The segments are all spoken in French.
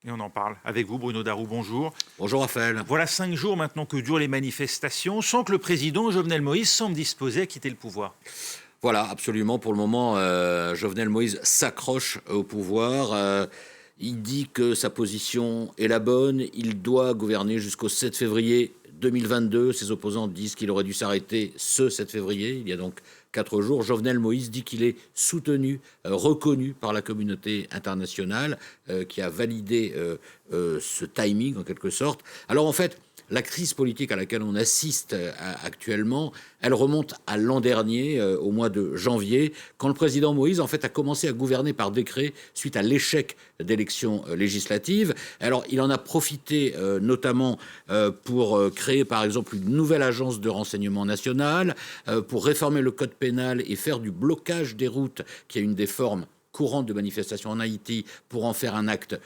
Et on en parle avec vous, Bruno Darroux. Bonjour. Bonjour Raphaël. Voilà 5 jours maintenant que durent les manifestations, sans que le président Jovenel Moïse semble disposé à quitter le pouvoir. Voilà, absolument. Pour le moment, Jovenel Moïse s'accroche au pouvoir. Il dit que sa position est la bonne. Il doit gouverner jusqu'au 7 février 2022. Ses opposants disent qu'il aurait dû s'arrêter ce 7 février. Il y a donc 4 jours. Jovenel Moïse dit qu'il est soutenu, reconnu par la communauté internationale, qui a validé ce timing en quelque sorte. Alors en fait, la crise politique à laquelle on assiste actuellement, elle remonte à l'an dernier, au mois de janvier, quand le président Moïse en fait a commencé à gouverner par décret suite à l'échec d'élections législatives. Alors il en a profité notamment pour créer par exemple une nouvelle agence de renseignement national, pour réformer le code pénal et faire du blocage des routes, qui est une des formes courantes de manifestations en Haïti, pour en faire un acte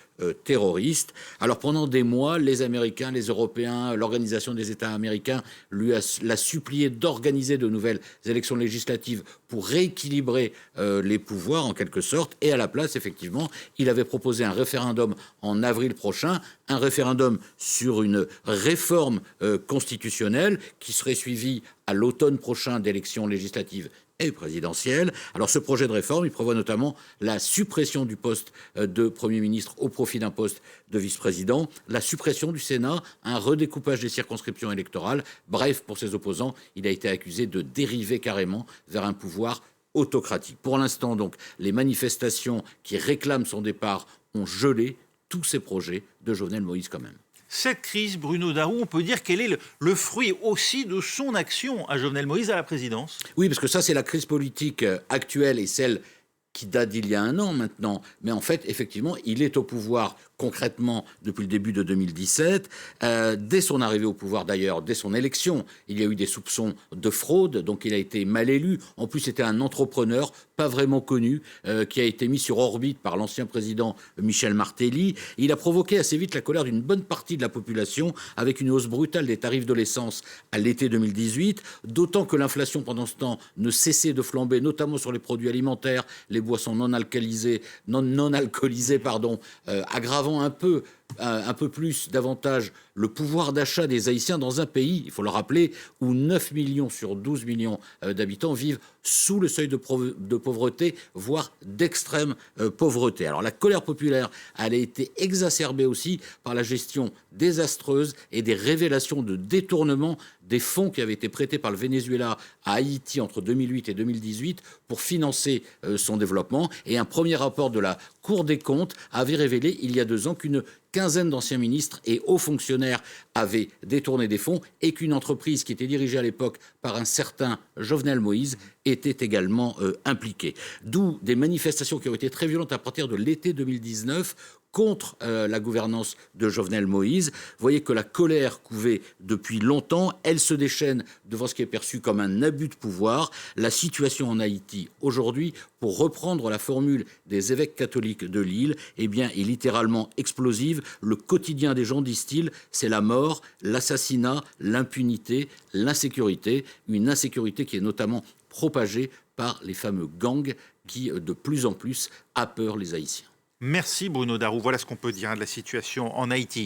terroriste. Alors pendant des mois, les Américains, les Européens, l'Organisation des États américains l'a supplié d'organiser de nouvelles élections législatives pour rééquilibrer les pouvoirs en quelque sorte. Et à la place, effectivement, il avait proposé un référendum en avril prochain, un référendum sur une réforme constitutionnelle qui serait suivie à l'automne prochain d'élections législatives et présidentielle. Alors ce projet de réforme, il prévoit notamment la suppression du poste de Premier ministre au profit d'un poste de vice-président, la suppression du Sénat, un redécoupage des circonscriptions électorales. Bref, pour ses opposants, il a été accusé de dériver carrément vers un pouvoir autocratique. Pour l'instant, donc, les manifestations qui réclament son départ ont gelé tous ces projets de Jovenel Moïse quand même. Cette crise, Bruno Darroux, on peut dire qu'elle est le fruit aussi de son action à Jovenel Moïse à la présidence. Oui, parce que ça, c'est la crise politique actuelle et celle qui date d'il y a un an maintenant. Mais en fait, effectivement, il est au pouvoir concrètement depuis le début de 2017. Dès son arrivée au pouvoir, d'ailleurs, dès son élection, il y a eu des soupçons de fraude, donc il a été mal élu. En plus, c'était un entrepreneur pas vraiment connu, qui a été mis sur orbite par l'ancien président Michel Martelly. Il a provoqué assez vite la colère d'une bonne partie de la population, avec une hausse brutale des tarifs de l'essence à l'été 2018, d'autant que l'inflation pendant ce temps ne cessait de flamber, notamment sur les produits alimentaires, les boissons non alcoolisées, aggravant un peu plus, davantage, le pouvoir d'achat des Haïtiens dans un pays, il faut le rappeler, où 9 millions sur 12 millions d'habitants vivent sous le seuil de pauvreté, voire d'extrême pauvreté. Alors la colère populaire, elle a été exacerbée aussi par la gestion désastreuse et des révélations de détournement des fonds qui avaient été prêtés par le Venezuela à Haïti entre 2008 et 2018 pour financer son développement. Et un premier rapport de la Cour des comptes avait révélé il y a 2 ans qu'une quinzaine d'anciens ministres et hauts fonctionnaires avaient détourné des fonds et qu'une entreprise qui était dirigée à l'époque par un certain Jovenel Moïse était également impliquée. D'où des manifestations qui ont été très violentes à partir de l'été 2019 contre la gouvernance de Jovenel Moïse. Vous voyez que la colère couvait depuis longtemps, elle se déchaîne devant ce qui est perçu comme un abus de pouvoir. La situation en Haïti aujourd'hui, pour reprendre la formule des évêques catholiques de l'île, eh bien, est littéralement explosive. Le quotidien des gens, disent-ils, c'est la mort, l'assassinat, l'impunité, l'insécurité. Une insécurité qui est notamment propagée par les fameux gangs qui, de plus en plus, apeurent les Haïtiens. Merci Bruno Darroux. Voilà ce qu'on peut dire de la situation en Haïti.